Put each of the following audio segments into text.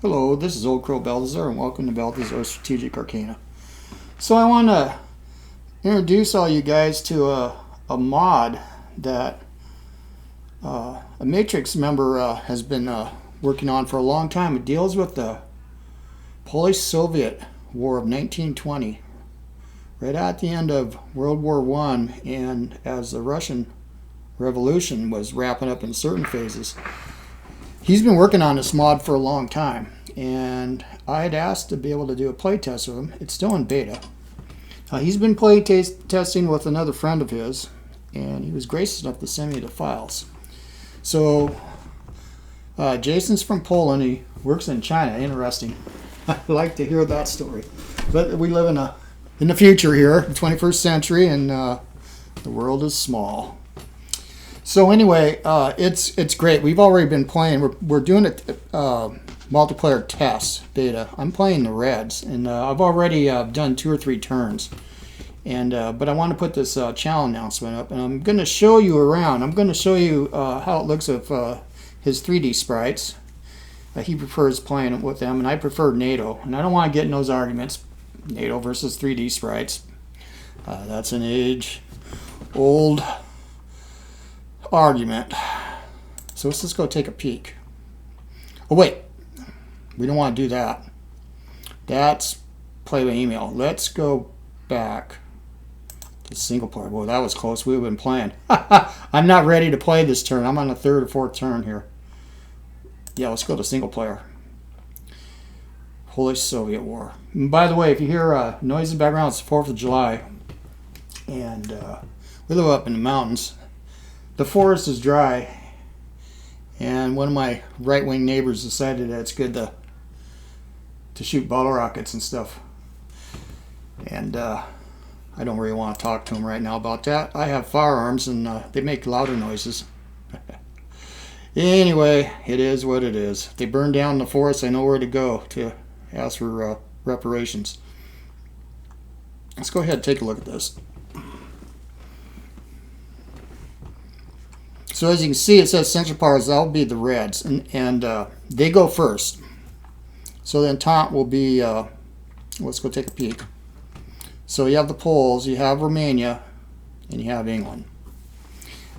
Hello, this is Old Crow Balthazar, and welcome to Balthazar Strategic Arcana. So I want to introduce all you guys to a mod that a Matrix member has been working on for a long time. It deals with the Polish-Soviet War of 1920, right at the end of World War I, and as the Russian Revolution was wrapping up in certain phases. He's been working on this mod for a long time, and I had asked to be able to do a play test with him. It's still in beta. He's been play testing with another friend of his, and he was gracious enough to send me the files. So Jason's from Poland. He works in China. Interesting. I'd like to hear that story. But we live in the future here, the 21st century, and the world is small. So anyway, it's great. We've already been playing. We're doing a multiplayer test beta. I'm playing the Reds, and I've already done 2 or 3 turns. And but I want to put this channel announcement up, and I'm going to show you around. I'm going to show you how it looks with his 3D sprites. He prefers playing with them, and I prefer NATO. And I don't want to get in those arguments. NATO versus 3D sprites. That's an age-old argument. So let's just go take a peek. Oh wait, we don't want to do that. That's play by email. Let's go back to single player. Boy, that was close. We've been playing. I'm not ready to play this turn. I'm on the 3rd or 4th turn here. Yeah, let's go to single player. Polish-Soviet War. And by the way, if you hear noise in the background, it's the 4th of July, and we live up in the mountains. The forest is dry, and one of my right-wing neighbors decided that it's good to shoot bottle rockets and stuff. And I don't really want to talk to him right now about that. I have firearms, and they make louder noises. Anyway, it is what it is. If they burn down the forest, I know where to go to ask for reparations. Let's go ahead and take a look at this. So as you can see, it says central powers. That'll be the Reds, and they go first. So then top will be, let's go take a peek. So you have the Poles, you have Romania, and you have England.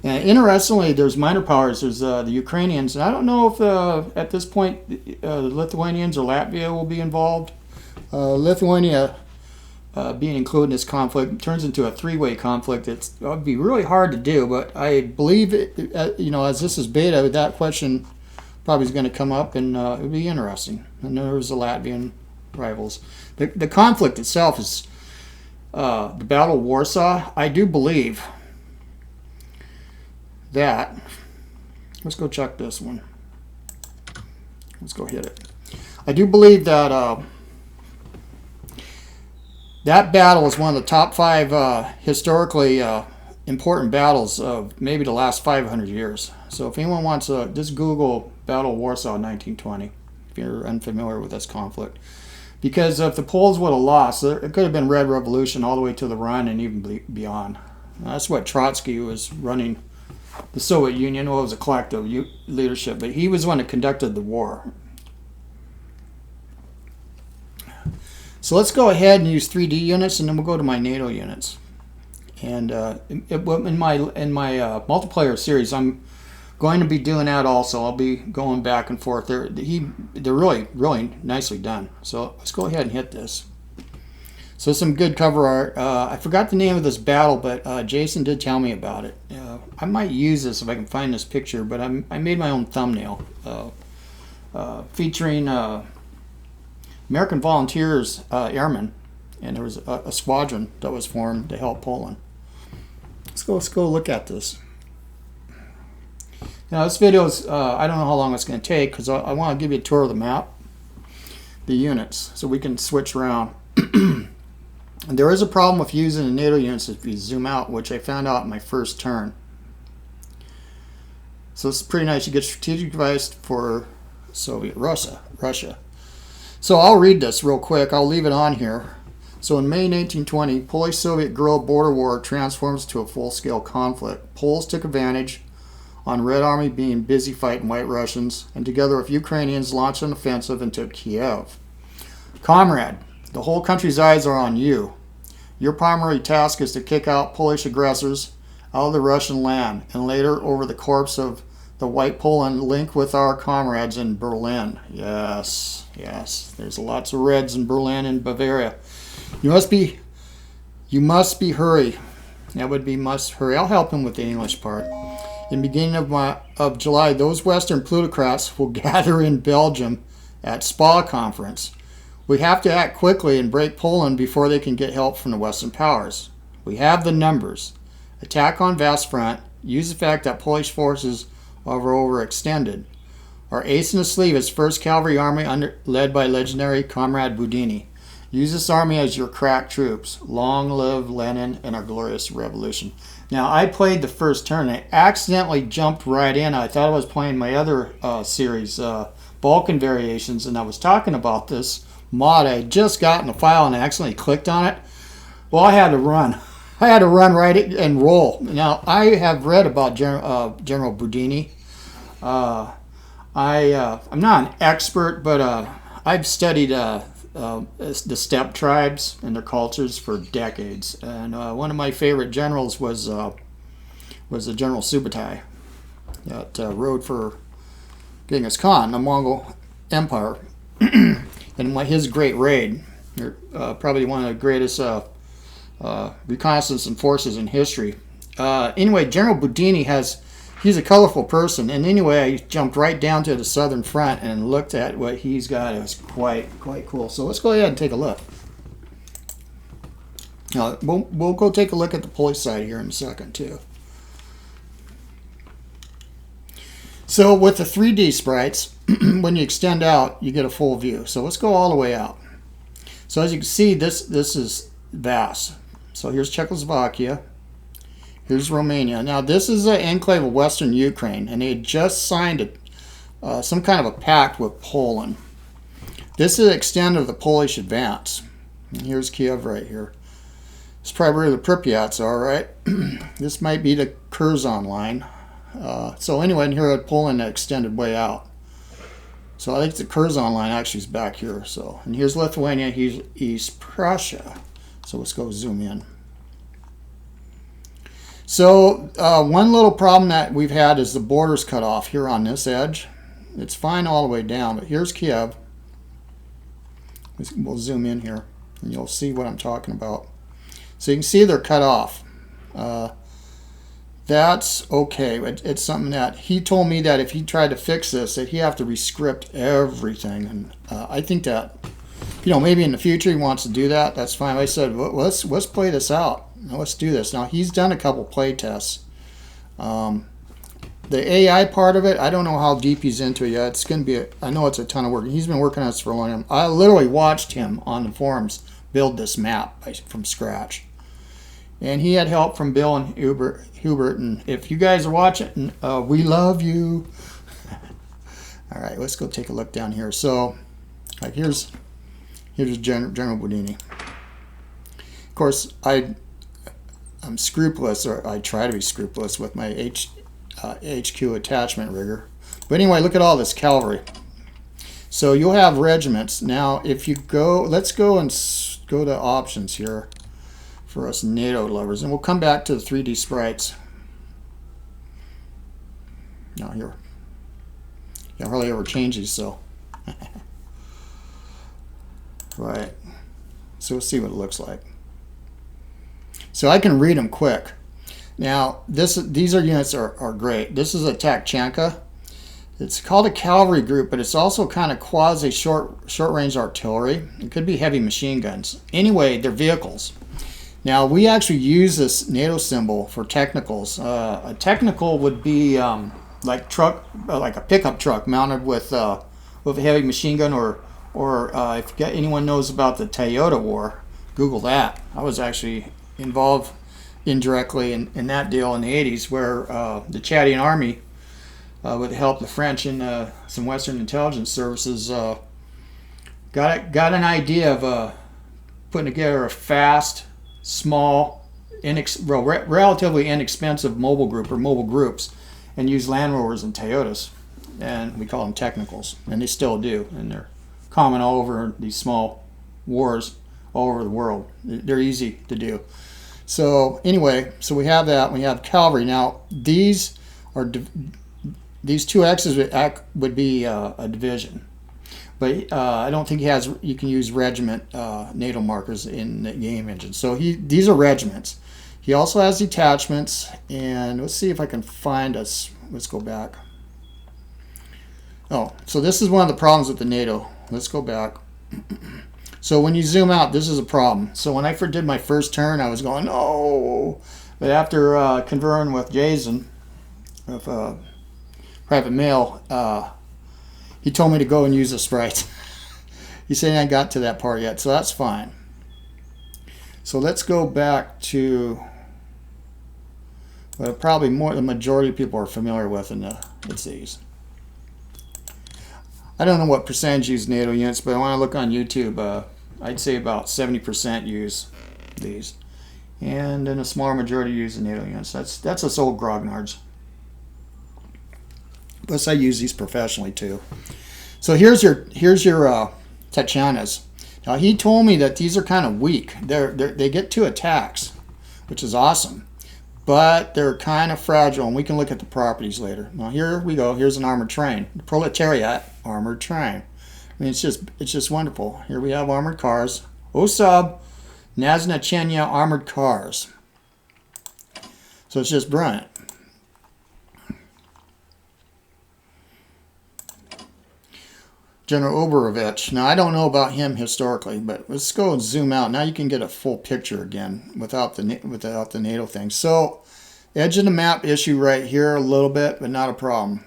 And interestingly, there's minor powers. There's the Ukrainians, and I don't know if at this point the Lithuanians or Latvia will be involved. Lithuania being included in this conflict turns into a 3-way conflict. It would be really hard to do, but I believe as this is beta, that question probably is going to come up, and it would be interesting. And there's the Latvian rivals. The conflict itself is the Battle of Warsaw. I do believe that. Let's go check this one. Let's go hit it. I do believe that that battle is one of the top 5 historically important battles of maybe the last 500 years. So if anyone wants to, just Google Battle of Warsaw 1920 if you're unfamiliar with this conflict. Because if the Poles would have lost, it could have been Red Revolution all the way to the Rhine and even beyond. That's what Trotsky was running the Soviet Union. Well, it was a collective leadership, but he was the one that conducted the war. So let's go ahead and use 3D units, and then we'll go to my NATO units. And in my multiplayer series, I'm going to be doing that also. I'll be going back and forth. They're really, really nicely done. So let's go ahead and hit this. So some good cover art. I forgot the name of this battle, but Jason did tell me about it. I might use this if I can find this picture, but I made my own thumbnail featuring American Volunteers airmen, and there was a squadron that was formed to help Poland. Let's go look at this. Now this video is I don't know how long it's going to take, because I want to give you a tour of the map, the units, so we can switch around. And there is a problem with using the NATO units if you zoom out, which I found out in my first turn. So it's pretty nice. You get strategic device for Soviet Russia. So I'll read this real quick. I'll leave it on here. So in May 1920, Polish-Soviet guerrilla border war transforms to a full-scale conflict. Poles took advantage on Red Army being busy fighting White Russians, and together with Ukrainians launched an offensive into Kiev. Comrade, the whole country's eyes are on you. Your primary task is to kick out Polish aggressors out of the Russian land, and later, over the corpse of the White Poland, link with our comrades in Berlin. Yes, yes, there's lots of Reds in Berlin and Bavaria. You must be hurry. That would be must hurry. I'll help him with the English part. In the beginning of July, those Western plutocrats will gather in Belgium at SPA conference. We have to act quickly and break Poland before they can get help from the Western powers. We have the numbers. Attack on vast front. Use the fact that Polish forces are overextended. Our ace in the sleeve is 1st Cavalry Army led by legendary Comrade Budini. Use this army as your crack troops. Long live Lenin and our glorious revolution. Now, I played the first turn. I accidentally jumped right in. I thought I was playing my other series, Balkan Variations, and I was talking about this mod. I had just gotten the file and I accidentally clicked on it. Well, I had to run. I had to run right and roll. Now, I have read about General Budini. I'm not an expert, but I've studied the steppe tribes and their cultures for decades. And one of my favorite generals was the General Subutai that rode for Genghis Khan, the Mongol Empire. And his great raid, probably one of the greatest reconnaissance and forces in history. Anyway, General Budini he's a colorful person. And anyway, I jumped right down to the southern front and looked at what he's got. It was quite cool. So let's go ahead and take a look. Now, we'll go take a look at the Polish side here in a second, too. So with the 3D sprites, when you extend out, you get a full view. So let's go all the way out. So as you can see, this is vast. So here's Czechoslovakia. Here's Romania. Now this is an enclave of Western Ukraine, and they had just signed some kind of a pact with Poland. This is the extent of the Polish advance. And here's Kiev right here. It's probably where the Pripyats are, right? This might be the Curzon line. So anyway, and here at Poland extended way out. So I think the Curzon line actually is back here. So, and here's Lithuania, here's East Prussia. So let's go zoom in. So one little problem that we've had is the border's cut off here on this edge. It's fine all the way down, but here's Kiev. We'll zoom in here, and you'll see what I'm talking about. So you can see they're cut off. That's okay. It's something that he told me that if he tried to fix this, that he'd have to rescript everything. And I think that, maybe in the future he wants to do that. That's fine. I said, well, let's play this out. Now, let's do this. Now, he's done a couple play tests. The AI part of it, I don't know how deep he's into it yet. It's going to be, I know it's a ton of work. He's been working on this for a long time. I literally watched him on the forums build this map from scratch. And he had help from Bill and Hubert. And if you guys are watching, we love you. All right, let's go take a look down here. So, like here's General Budini. Of course, I'm scrupulous, or I try to be scrupulous with my HQ attachment rigger. But anyway, look at all this cavalry. So you'll have regiments. Now, if you go, let's go to options here for us NATO lovers, and we'll come back to the 3D sprites. Now here, you hardly ever change these, so right. So we'll see what it looks like. So I can read them quick. Now these are units are great. This is a Takchanka. It's called a cavalry group, but it's also kind of quasi short range artillery. It could be heavy machine guns. Anyway, they're vehicles. Now we actually use this NATO symbol for technicals. A technical would be like a pickup truck mounted with a heavy machine gun, or if anyone knows about the Toyota War, Google that. I was actually involved indirectly in that deal in the 80s, where the Chadian army, with the help of the French and some Western intelligence services, got an idea of putting together a fast, small, relatively inexpensive mobile group or mobile groups. and use Land Rovers and Toyotas, and we call them technicals, and they still do, and they're common all over these small wars all over the world. They're easy to do. So anyway, so we have that. We have cavalry. Now these are these two X's would be a division, but I don't think you can use regiment NATO markers in the game engine. So these are regiments. He also has detachments, and let's see if I can find us. Let's go back. Oh, so this is one of the problems with the NATO. Let's go back. So when you zoom out, this is a problem. So when I did my first turn, I was going, no. But after conferring with Jazon, with Private Mail, he told me to go and use the sprites. He said I got to that part yet, so that's fine. So let's go back to what probably the majority of people are familiar with, and it's these. I don't know what percentage use NATO units, but when I look on YouTube, I'd say about 70% use these, and then a smaller majority use the NATO units. That's us old grognards. Plus, I use these professionally too. So here's your Tachanas. Now he told me that these are kind of weak. They get 2 attacks, which is awesome, but they're kind of fragile, and we can look at the properties later. Now here we go. Here's an armored train, Proletariat armored train. I mean, it's just wonderful. Here we have armored cars. Osab Naznachenia armored cars. So it's just brilliant. General Oberovich. Now I don't know about him historically, but let's go and zoom out. Now you can get a full picture again without the NATO thing. So edge of the map issue right here a little bit, but not a problem.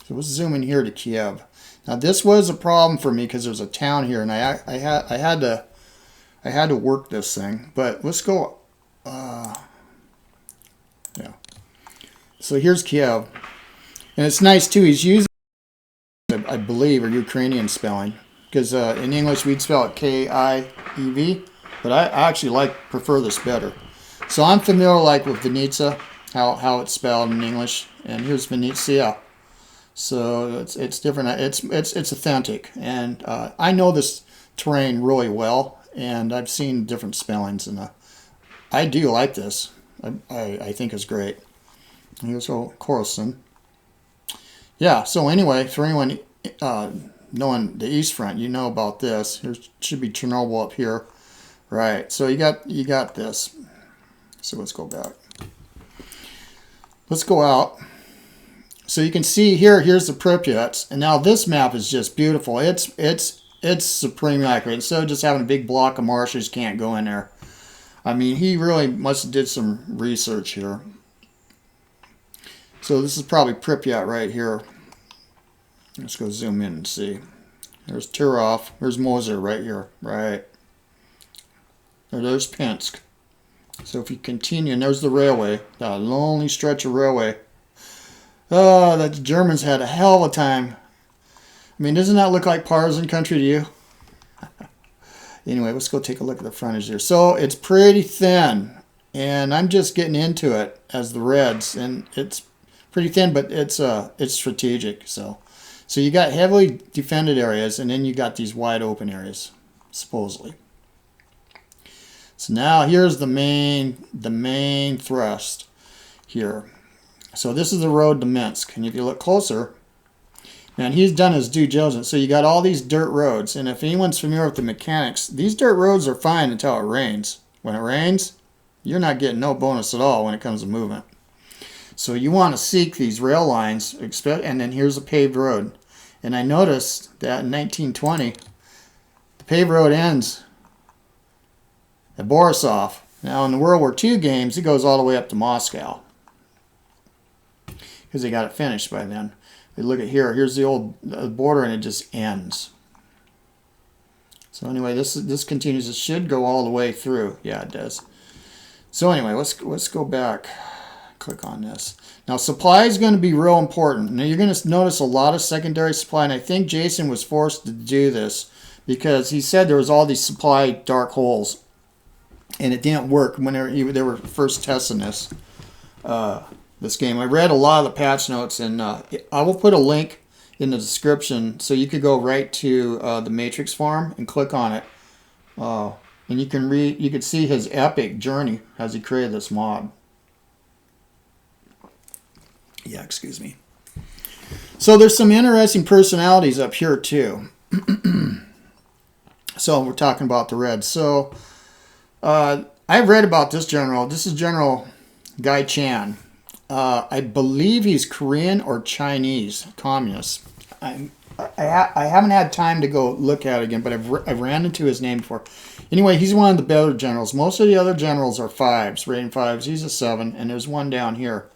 So let's zoom in here to Kiev. Now this was a problem for me because there's a town here, and I had to work this thing. But let's go. Yeah. So here's Kiev, and it's nice too. He's using, I believe, or Ukrainian spelling, because in English we'd spell it K-I-E-V, but I actually prefer this better. So I'm familiar with Vinnytsia, how it's spelled in English, and here's Vinnytsia. So it's different. It's authentic, and I know this terrain really well, and I've seen different spellings, and I do like this. I think it's great. Here's Khorasan. Yeah. So anyway, for anyone knowing the East Front, you know about this. There should be Chernobyl up here, right? So you got this. So let's go back. Let's go out. So you can see here's the Pripyats, and now this map is just beautiful. It's supremely accurate. Instead of just having a big block of marshes, can't go in there. I mean, he really must have did some research here. So this is probably Pripyat right here. Let's go zoom in and see. There's Turov. There's Moser right here. Right. There's Pinsk. So if you continue, and there's the railway. That lonely stretch of railway. Oh, the Germans had a hell of a time. I mean, doesn't that look like partisan country to you? Anyway, let's go take a look at the frontage here. So it's pretty thin, and I'm just getting into it as the Reds, and it's pretty thin, but it's strategic. So you got heavily defended areas, and then you got these wide open areas, supposedly. So now here's the main thrust here. So this is the road to Minsk, and if you look closer, man, he's done his due diligence. So you got all these dirt roads, and if anyone's familiar with the mechanics, these dirt roads are fine until it rains. When it rains, you're not getting no bonus at all when it comes to movement. So you want to seek these rail lines, and then here's a paved road. And I noticed that in 1920, the paved road ends at Borisov. Now in the World War II games, it goes all the way up to Moscow, because they got it finished by then. But look at here. Here's the old border, and it just ends. So anyway, this continues. It should go all the way through. Yeah, it does. So anyway, let's go back. Click on this. Now supply is going to be real important. Now you're going to notice a lot of secondary supply, and I think Jazon was forced to do this because he said there was all these supply dark holes, and it didn't work when they were first testing this. this game. I read a lot of the patch notes, and I will put a link in the description so you could go right to the Matrix farm and click on it, and you can read. You can see his epic journey as he created this mod. Yeah, excuse me. So there's some interesting personalities up here too. So we're talking about the Reds. So I've read about this general. This is General Guy Chan. I believe he's Korean or Chinese communist. I haven't had time to go look at it again, but I've ran into his name before. Anyway, he's one of the better generals. Most of the other generals are 5s, rating 5s. He's a 7, and there's one down here,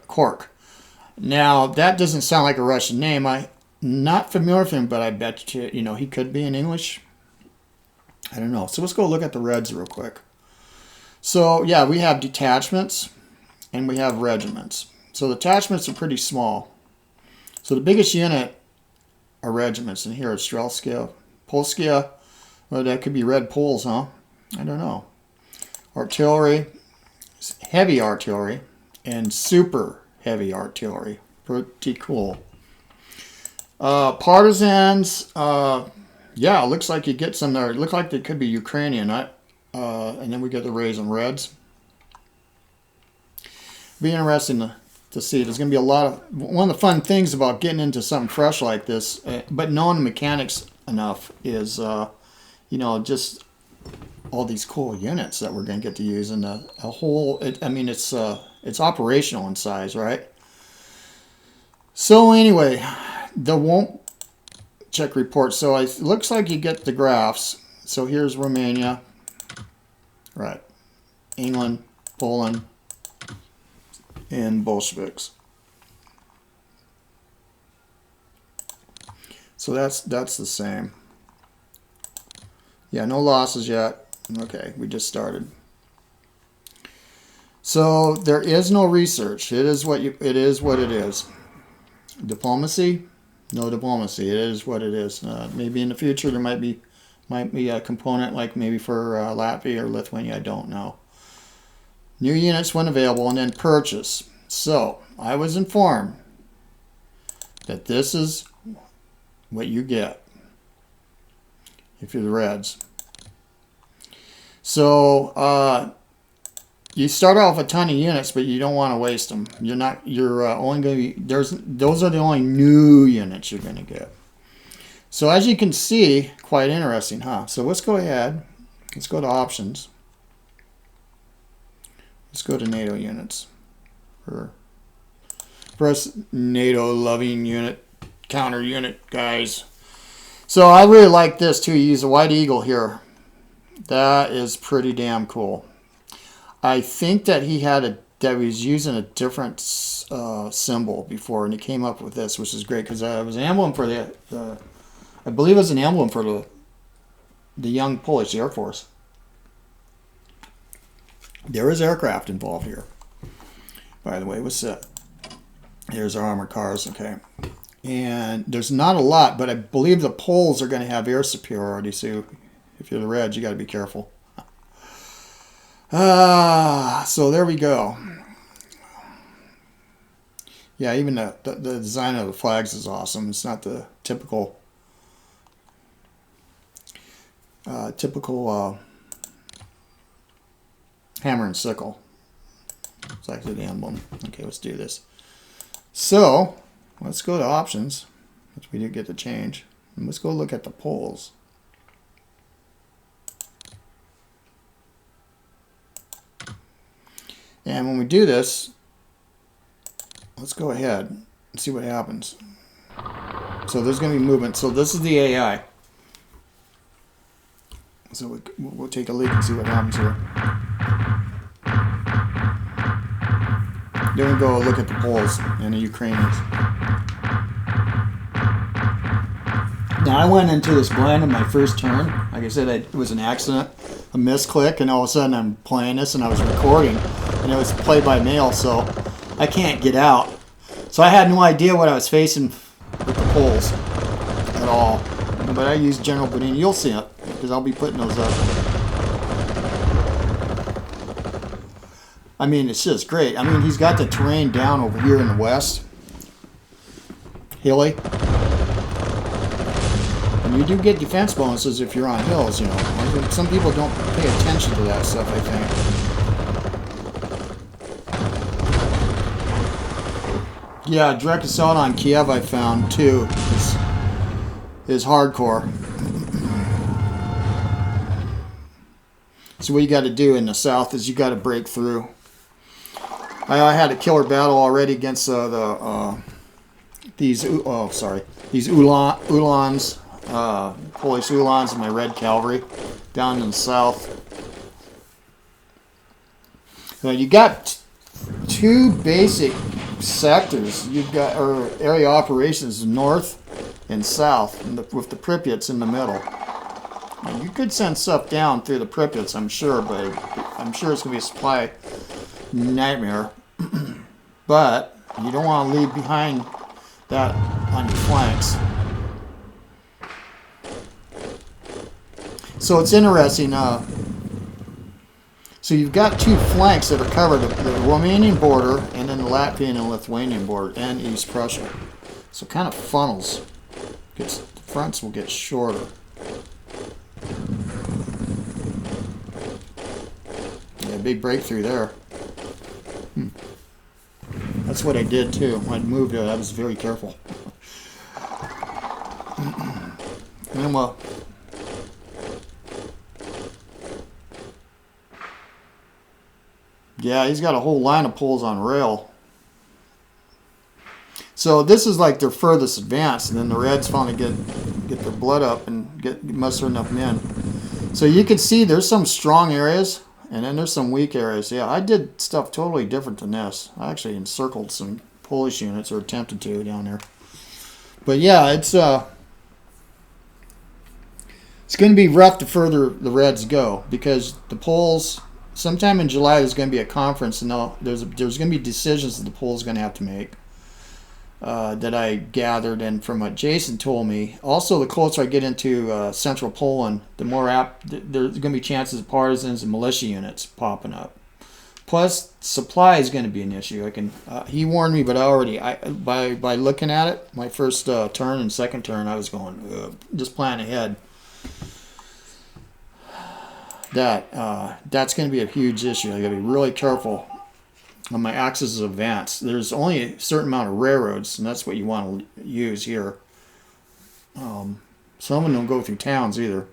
Cork. Now, that doesn't sound like a Russian name. I'm not familiar with him, but I bet you, he could be in English. I don't know. So let's go look at the Reds real quick. So, yeah, we have detachments and we have regiments. So the detachments are pretty small. So the biggest unit are regiments. And here it's Streltskia, Polskia. Well, that could be Red Poles, huh? I don't know. Artillery, heavy artillery, and super heavy artillery. Pretty cool. Partisans, yeah, it looks like you get some there. It looks like they could be Ukrainian. And then we get the Rays and Reds. Be interesting to see. There's going to be a lot of... One of the fun things about getting into something fresh like this, but knowing the mechanics enough, is, just all these cool units that we're going to get to use. And a whole... it's operational in size, right? So anyway, the won't check report. So it looks like you get the graphs. So here's Romania, right? England, Poland, and Bolsheviks. So that's the same. Yeah, no losses yet. Okay, we just started. So there is no research. It is what it is. Diplomacy, no diplomacy. It is what it is. Maybe in the future there might be a component like maybe for Latvia or Lithuania. I don't know. New units when available, and then purchase. So I was informed that this is what you get if you're the Reds. So you start off with a ton of units, but you don't want to waste them. You're only going to be, those are the only new units you're going to get. So as you can see, quite interesting, huh? So let's go ahead. Let's go to options. Let's go to NATO units. For us NATO loving unit, counter unit guys. So I really like this too. You use a White Eagle here. That is pretty damn cool. I think that he was using a different symbol before, and he came up with this, which is great because it was an emblem for I believe it was an emblem for the young Polish Air Force. There is aircraft involved here. By the way, what's that? Here's our armored cars, okay. And there's not a lot, but I believe the Poles are going to have air superiority, so if you're the Reds, you got to be careful. So there we go. Yeah, even the design of the flags is awesome. It's not the typical hammer and sickle. It's actually the emblem. Okay, let's do this. So let's go to options, which we did get to change, and let's go look at the poles. And when we do this, let's go ahead and see what happens. So there's going to be movement. So this is the AI. So we'll take a leak and see what happens here. Then we go look at the Poles and the Ukrainians. Now I went into this blind on my first turn. Like I said, it was an accident, a misclick, and all of a sudden I'm playing this and I was recording. And it was play by mail, so I can't get out. So I had no idea what I was facing with the Poles at all. But I used General Boudin. You'll see it, because I'll be putting those up. I mean, it's just great. I mean, he's got the terrain down over here in the west. Hilly. And you do get defense bonuses if you're on hills, you know. Some people don't pay attention to that stuff, I think. Yeah, direct assault on Kiev I found, too, is hardcore. So what you got to do in the south is you got to break through. I had a killer battle already against these Uhlans, Polish Uhlans and my Red Cavalry down in the south. So you got two basic sectors. You've got area operations north and south, and with the Pripyats in the middle. And you could send stuff down through the Pripyats, I'm sure, but I'm sure it's going to be a supply nightmare. But you don't want to leave behind that on your flanks. So it's interesting. So you've got two flanks that are covered, the Romanian border and then the Latvian and Lithuanian border and East Prussia. So it kind of funnels. The fronts will get shorter. Yeah, big breakthrough there. That's what I did too. When I moved it, I was very careful. And then yeah, he's got a whole line of poles on rail. So this is like their furthest advance, and then the Reds finally get their blood up and muster enough men. So you can see there's some strong areas, and then there's some weak areas. Yeah, I did stuff totally different than this. I actually encircled some Polish units, or attempted to, down there. But yeah, it's going to be rough the further the Reds go, because the Poles, sometime in July, there's going to be a conference, and there's going to be decisions that the Poles are going to have to make. That I gathered, and from what Jazon told me. Also, the closer I get into central Poland, the more apt there's going to be chances of partisans and militia units popping up. Plus, supply is going to be an issue. He warned me, but by looking at it, my first turn and second turn, I was going just plan ahead. That's going to be a huge issue. I got to be really careful on my axis of advance. There's only a certain amount of railroads, and that's what you want to use here. Some of them don't go through towns either.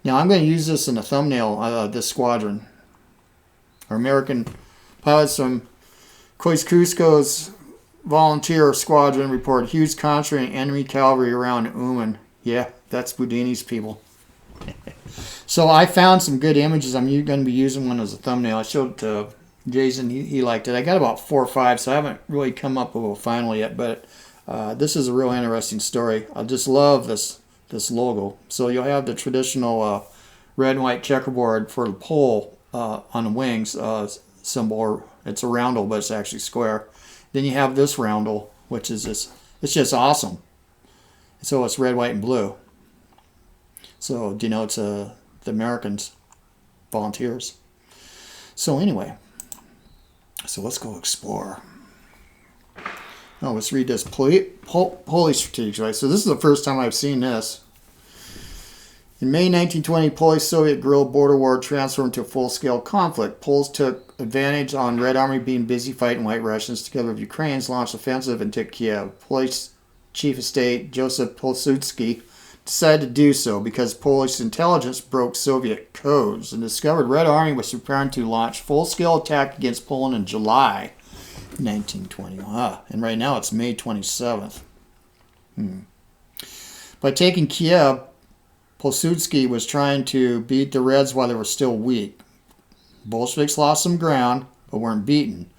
Now I'm going to use this in a thumbnail, this squadron. Our American pilots from Kosciuszko's volunteer squadron report huge concentrated enemy cavalry around Uman. Yeah, that's Budini's people. So I found some good images. I'm going to be using one as a thumbnail. I showed it to Jazon. He liked it. I got about 4 or 5, so I haven't really come up with a final yet. But this is a real interesting story. I just love this logo. So you'll have the traditional red and white checkerboard for the pole on the wings symbol. It's a roundel, but it's actually square. Then you have this roundel, which is this. It's just awesome. So it's red, white, and blue. So it denotes the Americans, volunteers. So anyway, so let's go explore. Oh, let's read this Polish strategic, right? So this is the first time I've seen this. In May 1920, Polish-Soviet guerrilla border war transformed into a full-scale conflict. Poles took advantage on Red Army being busy fighting White Russians. Together with Ukrainians, launched offensive and took Kiev. Polish Chief of State Joseph Pilsudski decided to do so because Polish intelligence broke Soviet codes and discovered Red Army was preparing to launch full-scale attack against Poland in July 1920. And right now it's May 27th. By taking Kiev, Pilsudski was trying to beat the Reds while they were still weak. Bolsheviks lost some ground, but weren't beaten.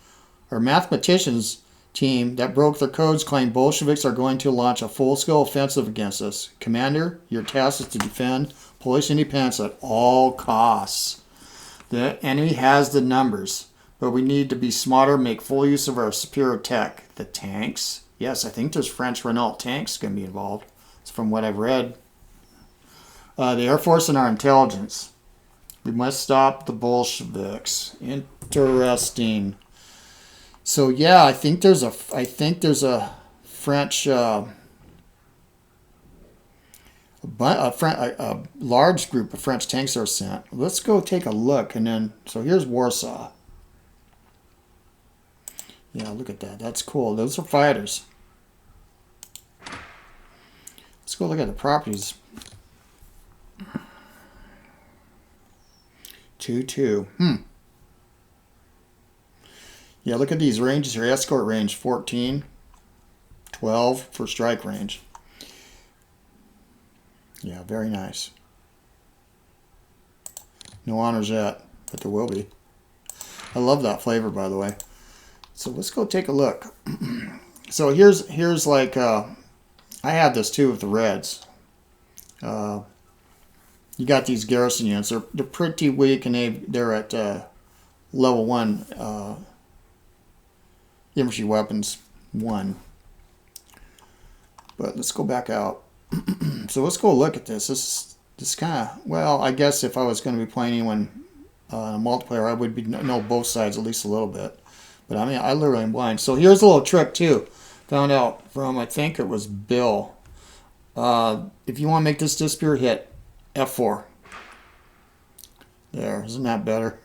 Our mathematicians team that broke their codes claimed Bolsheviks are going to launch a full-scale offensive against us. Commander, your task is to defend Polish independence at all costs. The enemy has the numbers, but we need to be smarter, make full use of our superior tech. The tanks? Yes, I think there's French Renault tanks going to be involved. It's from what I've read. The Air Force and our intelligence. We must stop the Bolsheviks. Interesting. So yeah, I think there's a French a large group of French tanks are sent. Let's go take a look, and then so here's Warsaw. Yeah, look at that. That's cool. Those are fighters. Let's go look at the properties. 2-2. Yeah, look at these ranges here. Escort range 14, 12 for strike range. Yeah, very nice. No honors yet, but there will be. I love that flavor, by the way. So let's go take a look. So here's like I have this too with the Reds. You got these garrison units. They're pretty weak, and they're at level 1 infantry weapons 1. But let's go back out. So let's go look at this. This kind of, well, I guess if I was going to be playing anyone in a multiplayer, I would know both sides at least a little bit. But I mean, I literally am blind. So here's a little trick too. Found out from, I think it was Bill. If you want to make this disappear, hit F4. There, isn't that better?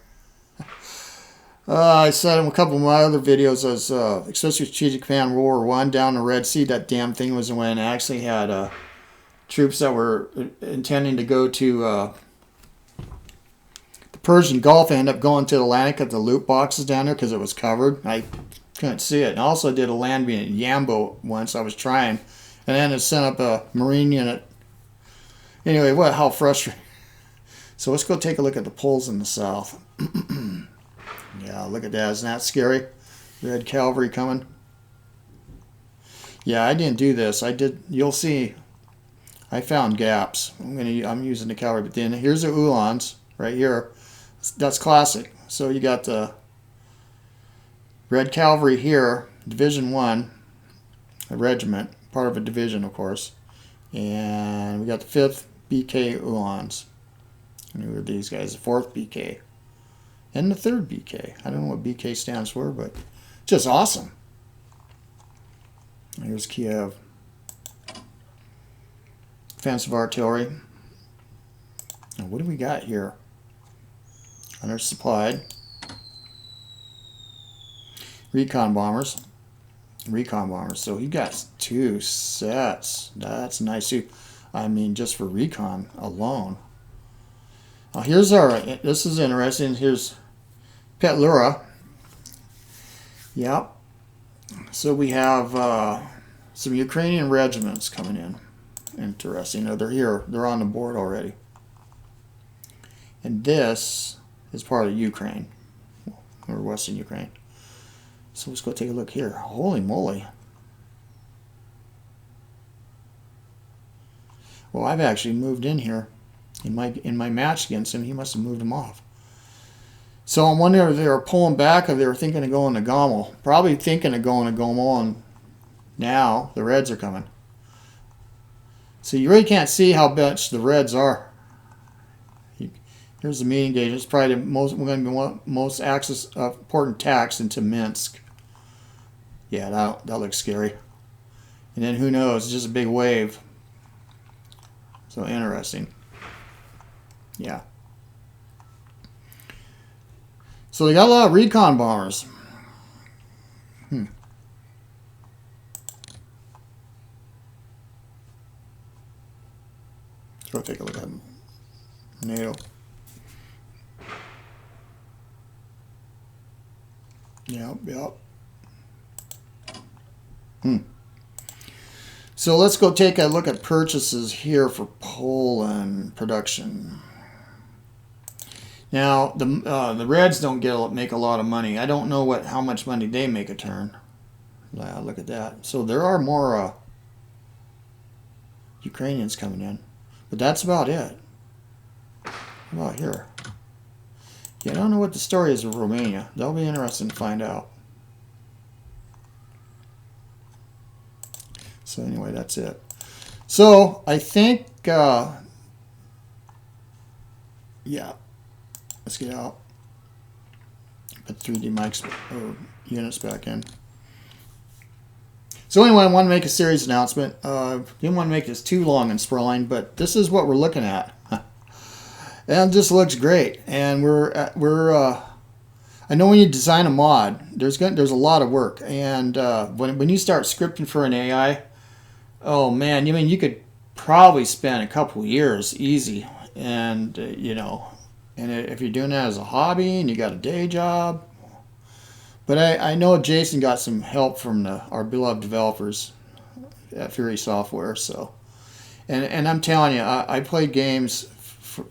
I said in a couple of my other videos, as especially Strategic Command World War I down the Red Sea, that damn thing was when I actually had troops that were intending to go to the Persian Gulf. I ended up going to the Atlantic at the loot boxes down there because it was covered. I couldn't see it. And I also did a land being at Yambo once. I was trying, and then it sent up a Marine unit. Anyway, how frustrating. So let's go take a look at the Poles in the south. Yeah, look at that. Isn't that scary? Red cavalry coming. Yeah, I didn't do this. I did. You'll see. I found gaps. I'm using the cavalry, but then here's the Uhlans right here. That's classic. So you got the Red Cavalry here, Division 1, a regiment, part of a division, of course. And we got the 5th BK Uhlans. And who are these guys? The 4th BK. And the 3rd BK. I don't know what BK stands for, but just awesome. Here's Kiev. Offensive artillery. Now what do we got here? Undersupplied. Recon bombers. Recon bombers. So he got 2 sets. That's nice too. I mean, just for recon alone. Now here's our, this is interesting. Here's Petlura. Yep. So we have some Ukrainian regiments coming in. Interesting. No, they're here. They're on the board already. And this is part of Ukraine, or Western Ukraine. So let's go take a look here. Holy moly. Well, I've actually moved in here. In my match against him, he must have moved him off. So I'm wondering if they were pulling back or they were thinking of going to Gommel. Probably thinking of going to Gommel, and now the Reds are coming. So you really can't see how much the Reds are. Here's the meeting gauge. It's probably the most, we're going to be most important tax into Minsk. Yeah, that looks scary. And then who knows? It's just a big wave. So interesting. Yeah. So they got a lot of recon bombers. Let's go take a look at them. NATO. Yep. So let's go take a look at purchases here for Poland production. Now the Reds don't make a lot of money. I don't know how much money they make a turn. Look at that. So there are more Ukrainians coming in, but that's about it. How about here? Yeah, I don't know what the story is of Romania. That'll be interesting to find out. So anyway, that's it. So I think, yeah. Let's get out. Put 3D mics or units back in. So anyway, I want to make a series announcement. Didn't want to make this too long and sprawling, but this is what we're looking at. And this looks great. And I know when you design a mod, there's a lot of work. And when you start scripting for an AI, oh man, I mean, you could probably spend a couple years easy. And you know, and if you're doing that as a hobby and you got a day job. But I know Jazon got some help from our beloved developers at Fury Software. So, and I'm telling you, I played games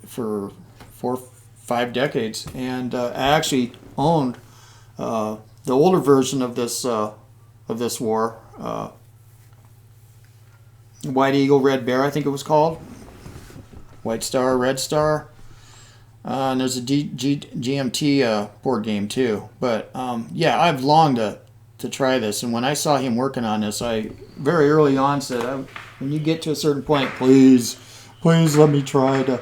for 4 or 5 decades, and I actually owned the older version of this war, White Eagle, Red Bear, I think it was called, White Star, Red Star. And there's a GMT board game too. But yeah, I've longed to try this. And when I saw him working on this, I very early on said, when you get to a certain point, please let me try to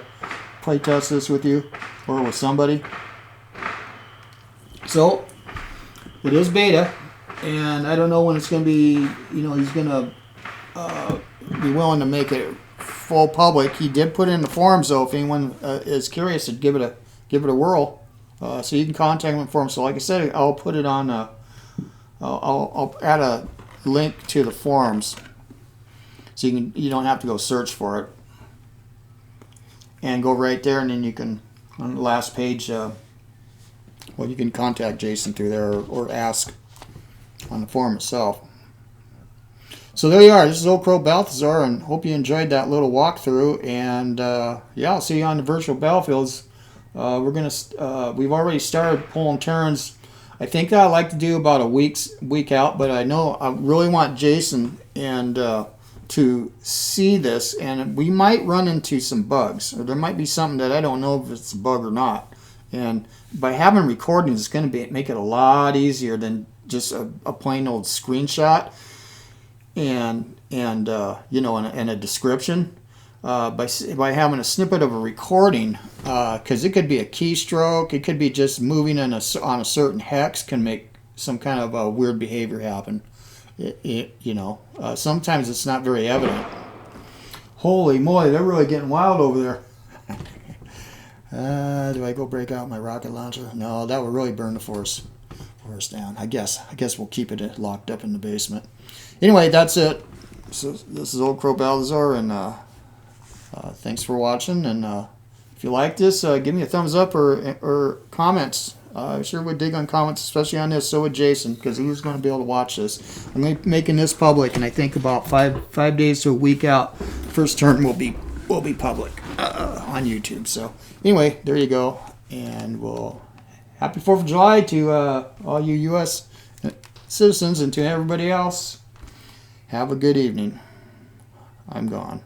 play test this with you or with somebody. So it is beta, and I don't know when it's going to be. You know, he's going to be willing to make it full public. He did put it in the forums, though, if anyone is curious to give it a whirl. So you can contact him in forums. So like I said, I'll put it on. I'll add a link to the forums, so you don't have to go search for it, and go right there, and then you can on the last page. Well, you can contact Jazon through there or ask on the forum itself. So there you are. This is Old Crow Balthazar, and hope you enjoyed that little walkthrough. And yeah, I'll see you on the virtual battlefields. We've already started pulling turns. I think I'd like to do about a week out, but I know I really want Jazon and to see this, and we might run into some bugs, or there might be something that I don't know if it's a bug or not. And by having recordings, it's going to make it a lot easier than just a plain old screenshot. And you know, and a description by having a snippet of a recording, because it could be a keystroke, it could be just moving on a certain hex can make some kind of weird behavior happen. You know, sometimes it's not very evident. Holy moly, they're really getting wild over there. Do I go break out my rocket launcher? No, that would really burn the forest down. I guess we'll keep it locked up in the basement. Anyway, that's it. So this is Old Crow Balthazar, and thanks for watching. And if you like this, give me a thumbs up or comments. I sure would dig on comments, especially on this. So would Jazon, because he was going to be able to watch this. I'm going to be making this public, and I think about five days to a week out, first turn will be public on YouTube. So anyway, there you go, and happy 4th of July to all you U.S. citizens, and to everybody else. Have a good evening. I'm gone.